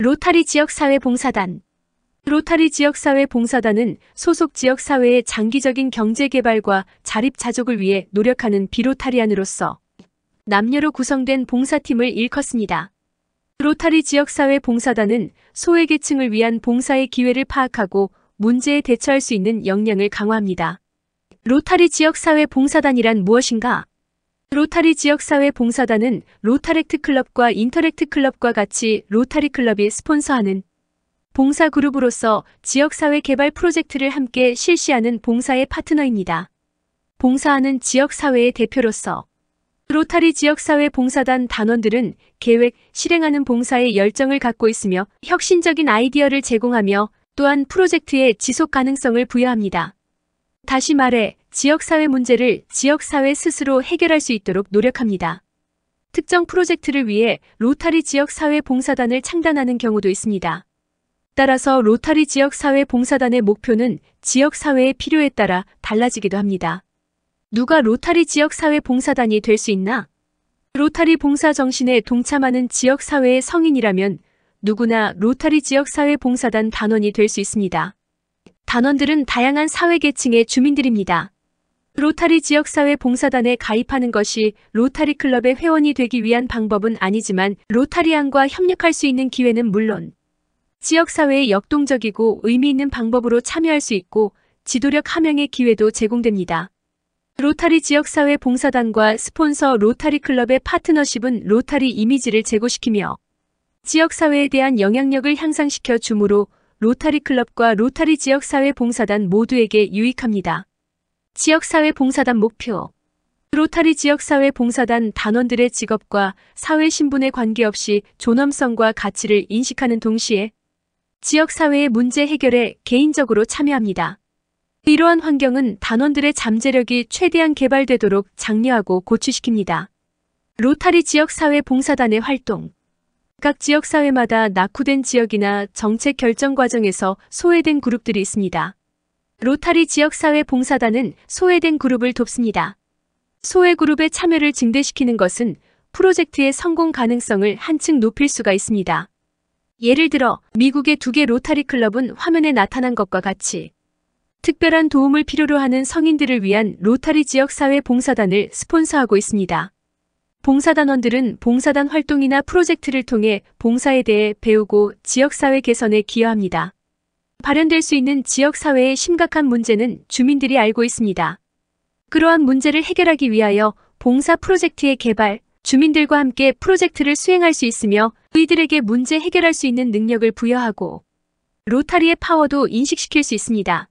로타리 지역사회봉사단. 로타리 지역사회봉사단은 소속 지역사회의 장기적인 경제개발과 자립자족을 위해 노력하는 비로타리안으로서 남녀로 구성된 봉사팀을 일컫습니다. 로타리 지역사회봉사단은 소외계층을 위한 봉사의 기회를 파악하고 문제에 대처할 수 있는 역량을 강화합니다. 로타리 지역사회봉사단이란 무엇인가? 로타리 지역사회봉사단은 로타렉트 클럽과 인터렉트 클럽과 같이 로타리 클럽이 스폰서하는 봉사그룹으로서 지역사회 개발 프로젝트를 함께 실시하는 봉사의 파트너입니다. 봉사하는 지역사회의 대표로서 로타리 지역사회봉사단 단원들은 계획, 실행하는 봉사에 열정을 갖고 있으며 혁신적인 아이디어를 제공하며 또한 프로젝트의 지속 가능성을 부여합니다. 다시 말해 지역사회 문제를 지역사회 스스로 해결할 수 있도록 노력합니다. 특정 프로젝트를 위해 로타리 지역사회봉사단을 창단하는 경우도 있습니다. 따라서 로타리 지역사회봉사단의 목표는 지역사회의 필요에 따라 달라지기도 합니다. 누가 로타리 지역사회봉사단이 될 수 있나? 로타리 봉사 정신에 동참하는 지역사회의 성인이라면 누구나 로타리 지역사회봉사단 단원이 될 수 있습니다. 단원들은 다양한 사회계층의 주민들입니다. 로타리 지역사회봉사단에 가입하는 것이 로타리 클럽의 회원이 되기 위한 방법은 아니지만 로타리안과 협력할 수 있는 기회는 물론 지역사회에 역동적이고 의미 있는 방법으로 참여할 수 있고 지도력 함양의 기회도 제공됩니다. 로타리 지역사회봉사단과 스폰서 로타리 클럽의 파트너십은 로타리 이미지를 제고시키며 지역사회에 대한 영향력을 향상시켜 주므로 로타리 클럽과 로타리 지역사회봉사단 모두에게 유익합니다. 지역사회봉사단 목표. 로타리 지역사회봉사단 단원들의 직업과 사회 신분에 관계없이 존엄성과 가치를 인식하는 동시에 지역사회의 문제 해결에 개인적으로 참여합니다. 이러한 환경은 단원들의 잠재력이 최대한 개발되도록 장려하고 고취시킵니다. 로타리 지역사회봉사단의 활동. 각 지역사회마다 낙후된 지역이나 정책 결정 과정에서 소외된 그룹들이 있습니다. 로타리 지역사회봉사단은 소외된 그룹을 돕습니다. 소외 그룹의 참여를 증대시키는 것은 프로젝트의 성공 가능성을 한층 높일 수가 있습니다. 예를 들어 미국의 2개 로타리 클럽은 화면에 나타난 것과 같이 특별한 도움을 필요로 하는 성인들을 위한 로타리 지역사회봉사단을 스폰서하고 있습니다. 봉사단원들은 봉사단 활동이나 프로젝트를 통해 봉사에 대해 배우고 지역사회 개선에 기여합니다. 발현될 수 있는 지역사회의 심각한 문제는 주민들이 알고 있습니다. 그러한 문제를 해결하기 위하여 봉사 프로젝트의 개발, 주민들과 함께 프로젝트를 수행할 수 있으며 이들에게 문제 해결할 수 있는 능력을 부여하고 로타리의 파워도 인식시킬 수 있습니다.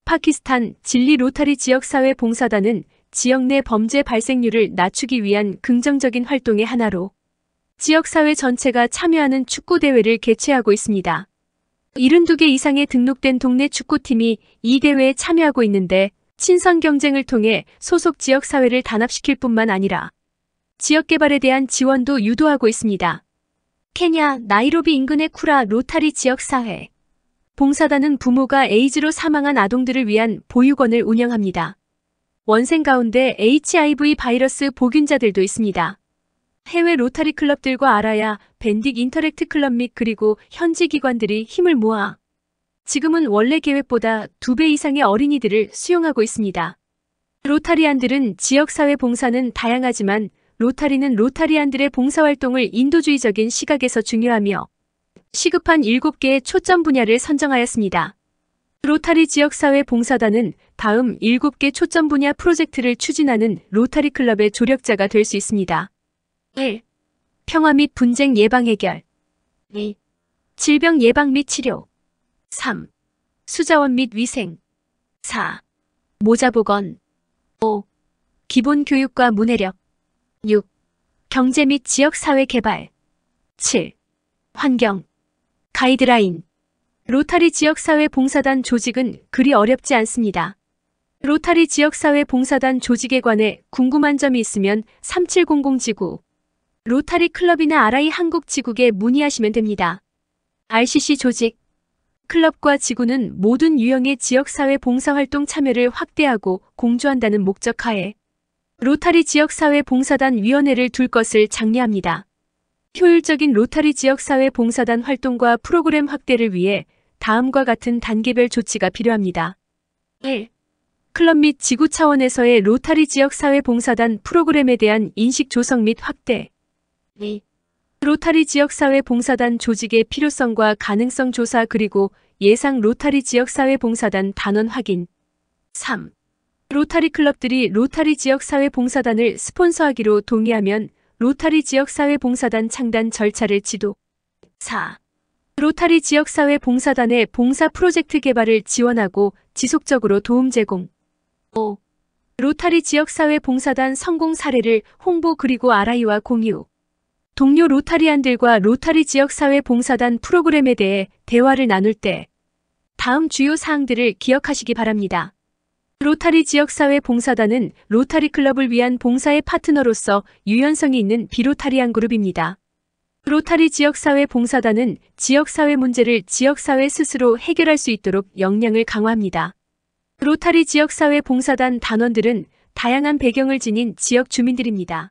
파키스탄 진리 로타리 지역사회 봉사단은 지역 내 범죄 발생률을 낮추기 위한 긍정적인 활동의 하나로 지역사회 전체가 참여하는 축구대회를 개최하고 있습니다. 72개 이상의 등록된 동네 축구팀이 이 대회에 참여하고 있는데 친선 경쟁을 통해 소속 지역사회를 단합시킬 뿐만 아니라 지역개발에 대한 지원도 유도하고 있습니다. 케냐 나이로비 인근의 쿠라 로타리 지역사회 봉사단은 부모가 에이즈로 사망한 아동들을 위한 보육원을 운영합니다. 원생 가운데 HIV 바이러스 보균자들도 있습니다. 해외 로타리 클럽들과 알아야 밴딕 인터랙트 클럽 및 그리고 현지 기관들이 힘을 모아 지금은 원래 계획보다 2배 이상의 어린이들을 수용하고 있습니다. 로타리안들은 지역사회 봉사는 다양하지만 로타리는 로타리안들의 봉사활동을 인도주의적인 시각에서 중요하며 시급한 7개의 초점 분야를 선정하였습니다. 로타리 지역사회 봉사단은 다음 7개 초점 분야 프로젝트를 추진하는 로타리 클럽의 조력자가 될 수 있습니다. 1. 평화 및 분쟁 예방 해결 2. 질병 예방 및 치료 3. 수자원 및 위생 4. 모자보건 5. 기본 교육과 문해력 6. 경제 및 지역사회 개발 7. 환경 가이드라인 로타리 지역사회 봉사단 조직은 그리 어렵지 않습니다. 로타리 지역사회 봉사단 조직에 관해 궁금한 점이 있으면 3700지구 로타리 클럽이나 RI 한국지국에 문의하시면 됩니다. RCC 조직 클럽과 지구는 모든 유형의 지역사회 봉사활동 참여를 확대하고 공조한다는 목적 하에 로타리 지역사회 봉사단 위원회를 둘 것을 장려합니다. 효율적인 로타리 지역사회 봉사단 활동과 프로그램 확대를 위해 다음과 같은 단계별 조치가 필요합니다. 1. 클럽 및 지구 차원에서의 로타리 지역사회 봉사단 프로그램에 대한 인식 조성 및 확대. 2. 로타리 지역사회 봉사단 조직의 필요성과 가능성 조사 그리고 예상 로타리 지역사회 봉사단 단원 확인. 3. 로타리 클럽들이 로타리 지역사회 봉사단을 스폰서하기로 동의하면 로타리 지역사회 봉사단 창단 절차를 지도. 4. 로타리 지역사회 봉사단의 봉사 프로젝트 개발을 지원하고 지속적으로 도움 제공. 5. 로타리 지역사회 봉사단 성공 사례를 홍보 그리고 RI와 공유. 동료 로타리안들과 로타리 지역사회 봉사단 프로그램에 대해 대화를 나눌 때 다음 주요 사항들을 기억하시기 바랍니다. 로타리 지역사회 봉사단은 로타리 클럽을 위한 봉사의 파트너로서 유연성이 있는 비로타리안 그룹입니다. 로타리 지역사회 봉사단은 지역사회 문제를 지역사회 스스로 해결할 수 있도록 역량을 강화합니다. 로타리 지역사회 봉사단 단원들은 다양한 배경을 지닌 지역 주민들입니다.